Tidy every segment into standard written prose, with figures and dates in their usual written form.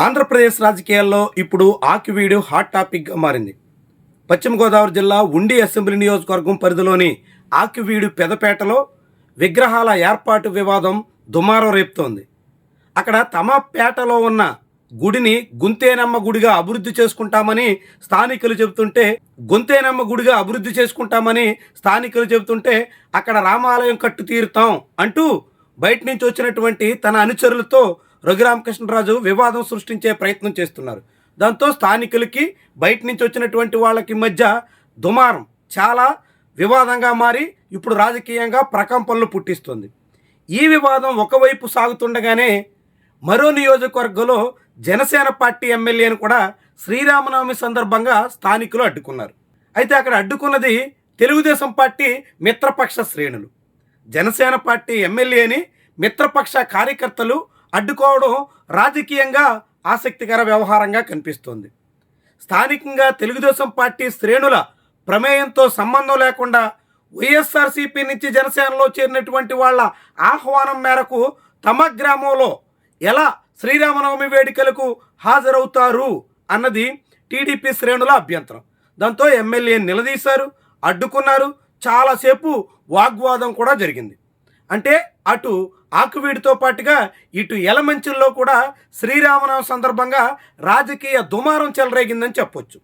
ఆంధ్రప్రదేశ్ రాజకీయాల్లో ఇప్పుడు ఆకివీడు హాట్ టాపిక్గా మారింది. పశ్చిమ గోదావరి జిల్లా ఉండి అసెంబ్లీ నియోజకవర్గం పరిధిలోని ఆకివీడు పెదపేటలో విగ్రహాల ఏర్పాటు వివాదం దుమారం రేపుతోంది. అక్కడ తమ పేటలో ఉన్న గుడిని గుంతేనమ్మ గుడిగా అభివృద్ధి చేసుకుంటామని స్థానికులు చెబుతుంటే అక్కడ రామాలయం కట్టు తీరుతాం అంటూ బయట నుంచి వచ్చినటువంటి తన అనుచరులతో రఘురామకృష్ణరాజు వివాదం సృష్టించే ప్రయత్నం చేస్తున్నారు. దాంతో స్థానికులకి బయట నుంచి వచ్చినటువంటి వాళ్ళకి మధ్య దుమారం చాలా వివాదంగా మారి ఇప్పుడు రాజకీయంగా ప్రకంపనలు పుట్టిస్తుంది. ఈ వివాదం ఒకవైపు సాగుతుండగానే మరో నియోజకవర్గంలో జనసేన పార్టీ ఎమ్మెల్యేను కూడా శ్రీరామనవమి సందర్భంగా స్థానికులు అడ్డుకున్నారు. అయితే అక్కడ అడ్డుకున్నది తెలుగుదేశం పార్టీ మిత్రపక్ష శ్రేణులు. జనసేన పార్టీ ఎమ్మెల్యేని మిత్రపక్ష కార్యకర్తలు అడ్డుకోవడం రాజకీయంగా ఆసక్తికర వ్యవహారంగా కనిపిస్తోంది. స్థానికంగా తెలుగుదేశం పార్టీ శ్రేణుల ప్రమేయంతో సంబంధం లేకుండా వైఎస్ఆర్సీపీ నుంచి జనసేనలో చేరినటువంటి వాళ్ళ ఆహ్వానం మేరకు తమ గ్రామంలో ఎలా శ్రీరామనవమి వేడుకలకు హాజరవుతారు అన్నది టీడీపీ శ్రేణుల అభ్యంతరం. దాంతో ఎమ్మెల్యేని నిలదీశారు, అడ్డుకున్నారు. చాలాసేపు వాగ్వాదం కూడా జరిగింది. అంటే అటు ఆకువీడితో పాటుగా ఇటు యలమంచిల్లో కూడా శ్రీరామనవమి సందర్భంగా రాజకీయ దుమారం చెలరేగిందని చెప్పొచ్చు.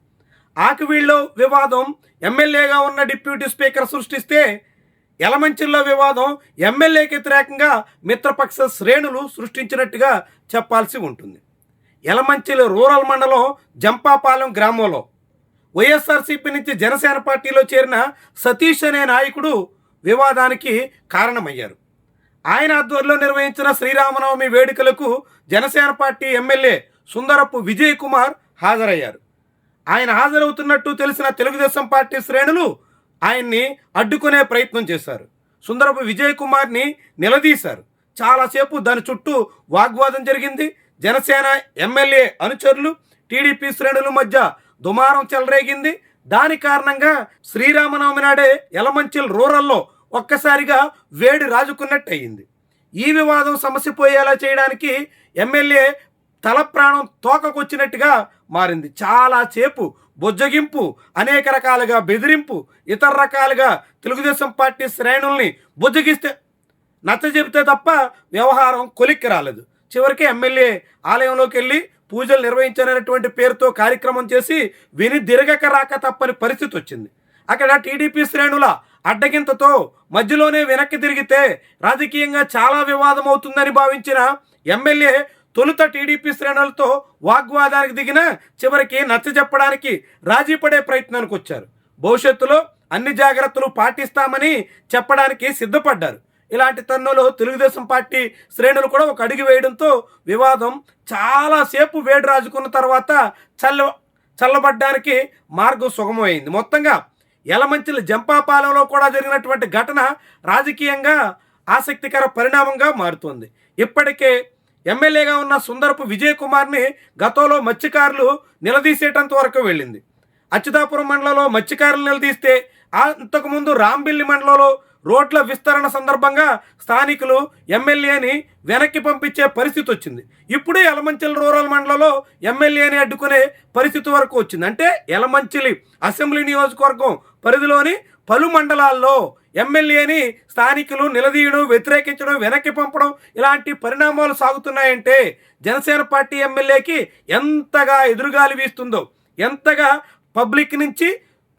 ఆకువీడిలో వివాదం ఎమ్మెల్యేగా ఉన్న డిప్యూటీ స్పీకర్ సృష్టిస్తే యలమంచిల్లో వివాదం ఎమ్మెల్యేకి వ్యతిరేకంగా మిత్రపక్ష శ్రేణులు సృష్టించినట్టుగా చెప్పాల్సి ఉంటుంది. యలమంచిలి రూరల్ మండలం జంపాపాలెం గ్రామంలో వైఎస్ఆర్సీపీ నుంచి జనసేన పార్టీలో చేరిన సతీష్ అనే నాయకుడు వివాదానికి కారణమయ్యారు. ఆయన ఆధ్వర్యంలో నిర్వహించిన శ్రీరామనవమి వేడుకలకు జనసేన పార్టీ ఎమ్మెల్యే సుందరపు విజయ్ కుమార్ హాజరయ్యారు. ఆయన హాజరవుతున్నట్టు తెలిసిన తెలుగుదేశం పార్టీ శ్రేణులు ఆయన్ని అడ్డుకునే ప్రయత్నం చేశారు. సుందరపు విజయ్ కుమార్ని నిలదీశారు. చాలాసేపు దాని చుట్టూ వాగ్వాదం జరిగింది. జనసేన ఎమ్మెల్యే అనుచరులు టీడీపీ శ్రేణుల మధ్య దుమారం చెలరేగింది. దాని కారణంగా శ్రీరామనవమి నాడే యలమంచిల్ రూరల్లో ఒక్కసారిగా వేడి రాజుకున్నట్టు అయింది. ఈ వివాదం సమసిపోయేలా చేయడానికి ఎమ్మెల్యే తల ప్రాణం తోకకొచ్చినట్టుగా మారింది. చాలాసేపు బొజ్జగింపు, అనేక రకాలుగా బెదిరింపు, ఇతర రకాలుగా తెలుగుదేశం పార్టీ శ్రేణుల్ని బుజ్జగిస్తే నచ్చజెబితే తప్ప వ్యవహారం కొలిక్కి రాలేదు. చివరికి ఎమ్మెల్యే ఆలయంలోకి వెళ్ళి పూజలు నిర్వహించాలనేటువంటి పేరుతో కార్యక్రమం చేసి విని దిరగక రాక తప్పని పరిస్థితి వచ్చింది. అక్కడ టీడీపీ శ్రేణుల అడ్డగింతతో మధ్యలోనే వెనక్కి తిరిగితే రాజకీయంగా చాలా వివాదం అవుతుందని భావించిన ఎమ్మెల్యే తొలుత టీడీపీ శ్రేణులతో వాగ్వాదానికి దిగిన చివరికి నచ్చజెప్పడానికి రాజీ పడే ప్రయత్నానికి వచ్చారు. భవిష్యత్తులో అన్ని జాగ్రత్తలు పాటిస్తామని చెప్పడానికి సిద్ధపడ్డారు. ఇలాంటి తరుణంలో తెలుగుదేశం పార్టీ శ్రేణులు కూడా ఒక అడుగు వేయడంతో వివాదం చాలాసేపు వేడి రాజుకున్న తర్వాత చల్లబడ్డానికి మార్గం సుగమమైంది. మొత్తంగా యలమంచిలి జంపాపాలెంలో కూడా జరిగినటువంటి ఘటన రాజకీయంగా ఆసక్తికర పరిణామంగా మారుతోంది. ఇప్పటికే ఎమ్మెల్యేగా ఉన్న సుందరపు విజయ్ కుమార్ని గతంలో మత్స్యకారులు నిలదీసేటంత వరకు వెళ్ళింది. అచ్యుతాపురం మండలంలో మత్స్యకారులు నిలదీస్తే అంతకుముందు రాంబిల్లి మండలంలో రోడ్ల విస్తరణ సందర్భంగా స్థానికులు ఎమ్మెల్యేని వెనక్కి పంపించే పరిస్థితి వచ్చింది. ఇప్పుడు యలమంచిలి రూరల్ మండలంలో ఎమ్మెల్యేని అడ్డుకునే పరిస్థితి వరకు వచ్చింది. అంటే యలమంచిలి అసెంబ్లీ నియోజకవర్గం పరిధిలోని పలు మండలాల్లో ఎమ్మెల్యేని స్థానికులు నిలదీయడం, వ్యతిరేకించడం, వెనక్కి పంపడం ఇలాంటి పరిణామాలు సాగుతున్నాయంటే జనసేన పార్టీ ఎమ్మెల్యేకి ఎంతగా ఎదురుగాలి వీస్తుందో, ఎంతగా పబ్లిక్ నుంచి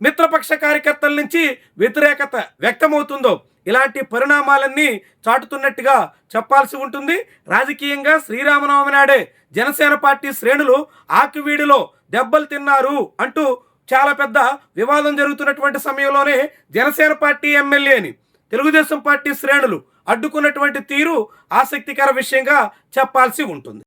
మిత్రపక్ష కార్యకర్తల నుంచి వ్యతిరేకత వ్యక్తమవుతుందో ఇలాంటి పరిణామాలన్నీ చాటుతున్నట్టుగా చెప్పాల్సి ఉంటుంది. రాజకీయంగా శ్రీరామనవమి నాడే జనసేన పార్టీ శ్రేణులు ఆకివీడిలో దెబ్బలు తిన్నారు అంటూ చాలా పెద్ద వివాదం జరుగుతున్నటువంటి సమయంలోనే జనసేన పార్టీ ఎమ్మెల్యేని తెలుగుదేశం పార్టీ శ్రేణులు అడ్డుకున్నటువంటి తీరు ఆసక్తికర విషయంగా చెప్పాల్సి ఉంటుంది.